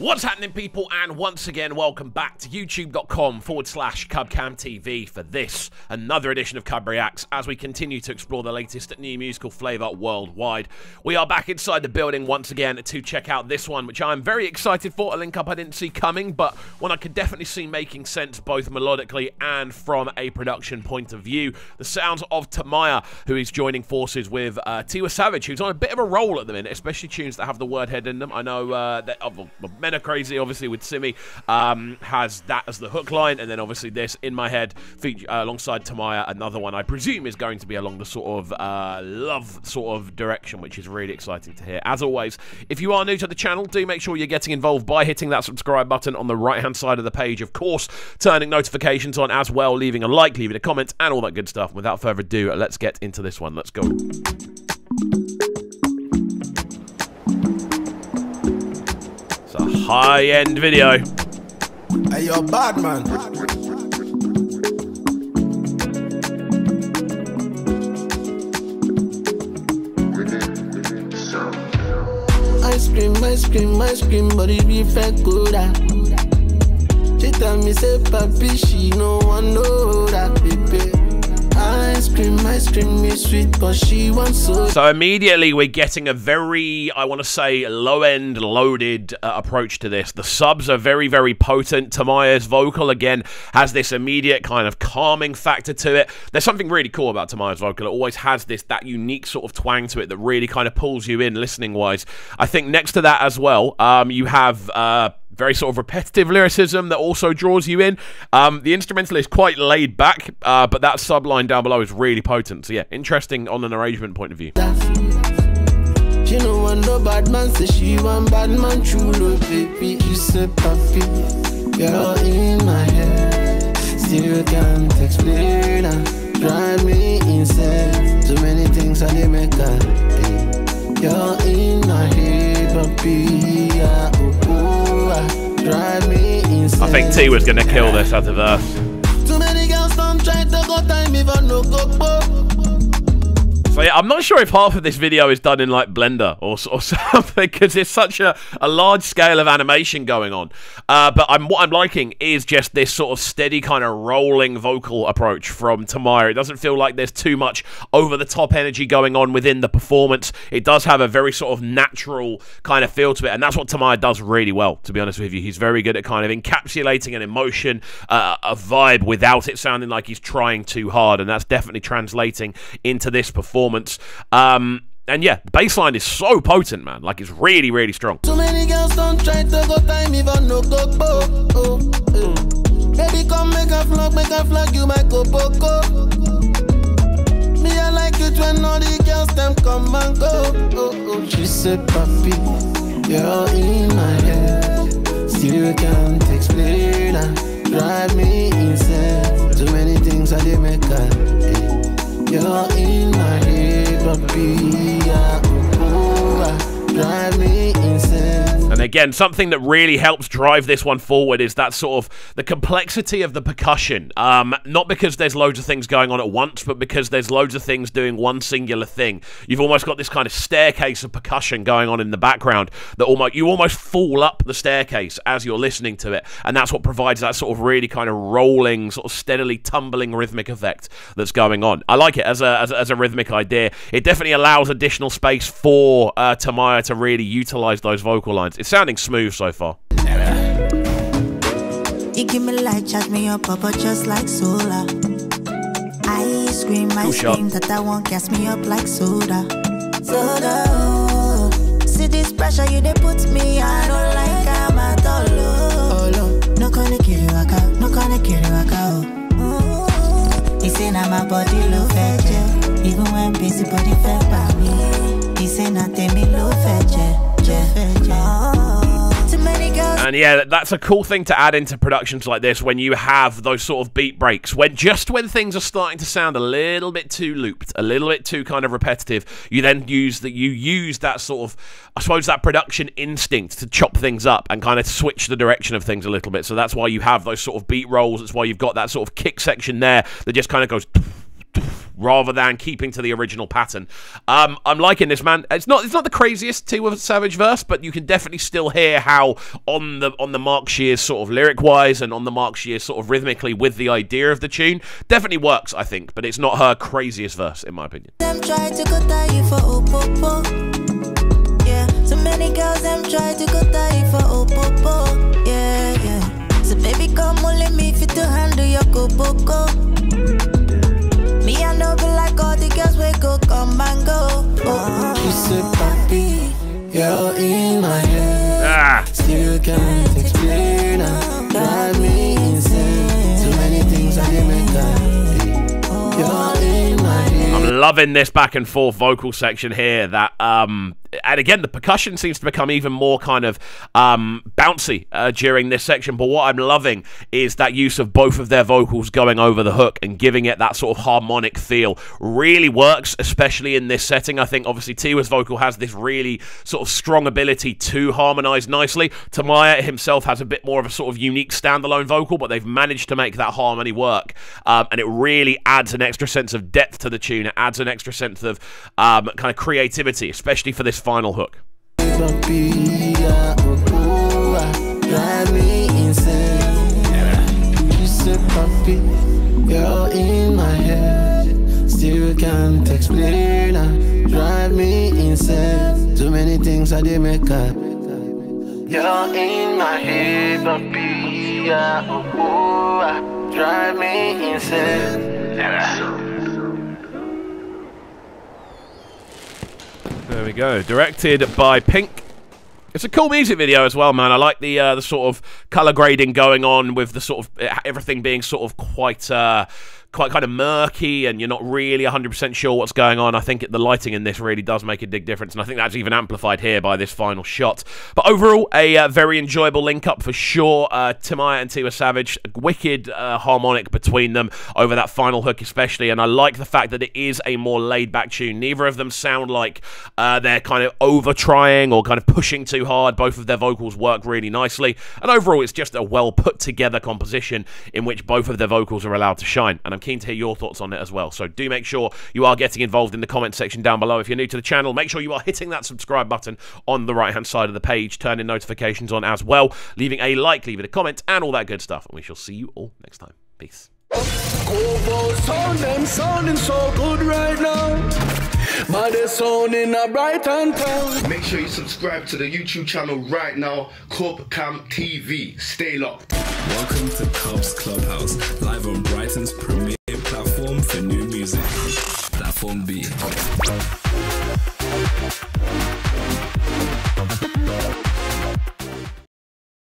What's happening, people, and once again, welcome back to youtube.com/CubCamTV for this, another edition of Cub Reacts, as we continue to explore the latest new musical flavour worldwide. We are back inside the building once again to check out this one, which I'm very excited for, a link up I didn't see coming, but one I could definitely see making sense both melodically and from a production point of view. The sounds of Timaya, who is joining forces with Tiwa Savage, who's on a bit of a roll at the minute, especially tunes that have the word head in them. I know that Men Are Crazy, obviously, with Simi, has that as the hook line, and then obviously this, In My Head, alongside Timaya, another one I presume is going to be along the sort of love sort of direction, which is really exciting to hear. As always, if you are new to the channel, do make sure you're getting involved by hitting that subscribe button on the right-hand side of the page, of course, turning notifications on as well, leaving a like, leaving a comment, and all that good stuff. Without further ado, let's get into this one. Let's go. It's a high-end video. Hey, you're bad, man. Ice cream, but it be fake good. She tell me, say, papi, she no one know that, baby. Ice cream is sweet, but she wants so. So immediately we're getting a very, I want to say, low-end, loaded approach to this. The subs are very, very potent. Tamaya's vocal, again, has this immediate kind of calming factor to it. There's something really cool about Tamaya's vocal. It always has that unique sort of twang to it that really kind of pulls you in listening-wise. I think next to that as well, you have very sort of repetitive lyricism that also draws you in. The instrumental is quite laid back, but that subline down below is really potent. So yeah, interesting on an arrangement point of view. She no want no bad man, say she want bad man, true love, baby. She said, papi, you're in my head, still can't explain her, drive me insane. Too many things I didn't make her. You're in my head, papi, yeah, drive me insane. I think T was gonna kill this as a verse. Too many girls don't try to go time even no go. So yeah, I'm not sure if half of this video is done in like Blender or something, because it's such a large scale of animation going on. But what I'm liking is just this sort of steady kind of rolling vocal approach from Timaya. It doesn't feel like there's too much over-the-top energy going on within the performance. It does have a very sort of natural kind of feel to it, and that's what Timaya does really well, to be honest with you. He's very good at kind of encapsulating an emotion, a vibe, without it sounding like he's trying too hard, and that's definitely translating into this performance. And yeah, the bass line is so potent, man. Like, it's really, really strong. Too many girls don't try to go time even no go. Baby, come make a flag, you might go boko. Me, I like it when all the girls them come and go. She said, papi, you're in my head, still can't explain her, drive me insane. Too many things I did make her. You're in my head, papi, drive me insane. And again, something that really helps drive this one forward is that sort of the complexity of the percussion. Not because there's loads of things going on at once, but because there's loads of things doing one singular thing. You've almost got this kind of staircase of percussion going on in the background that you almost fall up the staircase as you're listening to it. And that's what provides that sort of really kind of rolling, sort of steadily tumbling rhythmic effect that's going on. I like it as a rhythmic idea. It definitely allows additional space for Timaya to really utilize those vocal lines. It's sounding smooth so far. You give me light, charge me up, Papa, just like solar. Ice cream that I want gas me up like soda. See this pressure you they put me, I don't like I'm at all. No gonna kill you, no gonna kill you, he say now my body low fetch, even when busy body fed by me. He say nothing me low fetch. And yeah, that's a cool thing to add into productions like this, when you have those sort of beat breaks. When things are starting to sound a little bit too looped, a little bit too kind of repetitive, you then use that sort of, I suppose, that production instinct to chop things up and kind of switch the direction of things a little bit. So that's why you have those sort of beat rolls. That's why you've got that sort of kick section there that just kind of goes rather than keeping to the original pattern. I'm liking this, man. It's not the craziest Tiwa Savage verse, but you can definitely still hear how on the Mark Shears sort of lyric-wise and on the Mark Shears sort of rhythmically with the idea of the tune, definitely works, I think, but it's not her craziest verse, in my opinion. Them try to go tie you for opopo. Yeah, so many girls them try to go tie you for opopo. Yeah, yeah. So baby, come only me fit to handle your go-boko. Me I know be like all the girls we go come and go. She said, papi, you're in my head. Still can't explain her. Drive me insane. Too many things I didn't make her. You're in my head. I'm loving this back and forth vocal section here. That and again, the percussion seems to become even more kind of bouncy during this section. But what I'm loving is that use of both of their vocals going over the hook and giving it that sort of harmonic feel. Really works, especially in this setting. I think obviously Tiwa's vocal has this really sort of strong ability to harmonize nicely. Timaya himself has a bit more of a sort of unique standalone vocal, but they've managed to make that harmony work. And it really adds an extra sense of depth to the tune. It adds an extra sense of kind of creativity, especially for this final hook. Drive me insane. She said, papi, you're in my head. Still can't explain her. Drive me insane. Too many things I did make up. You're in my head, papi. Drive me insane. There we go. Directed by Pink. It's a cool music video as well, man. I like the sort of color grading going on with the sort of everything being sort of quite kind of murky, and you're not really 100% sure what's going on. I think the lighting in this really does make a big difference, and I think that's even amplified here by this final shot. But overall, a very enjoyable link-up for sure. Timaya and Tiwa Savage, a wicked harmonic between them over that final hook especially, and I like the fact that it is a more laid-back tune. Neither of them sound like they're kind of over-trying or kind of pushing too hard. Both of their vocals work really nicely, and overall, it's just a well-put-together composition in which both of their vocals are allowed to shine, and I'm keen to hear your thoughts on it as well. So do make sure you are getting involved in the comment section down below. If you're new to the channel, make sure you are hitting that subscribe button on the right hand side of the page, turning notifications on as well, leaving a like, leaving a comment, and all that good stuff. And we shall see you all next time. Peace. Sounding so good right now. But they're sounding a bright and town. Make sure you subscribe to the YouTube channel right now, CUBREACTS TV. Stay locked. Welcome to Cubs Clubhouse, live on Brighton's premier platform for new music. Platform B.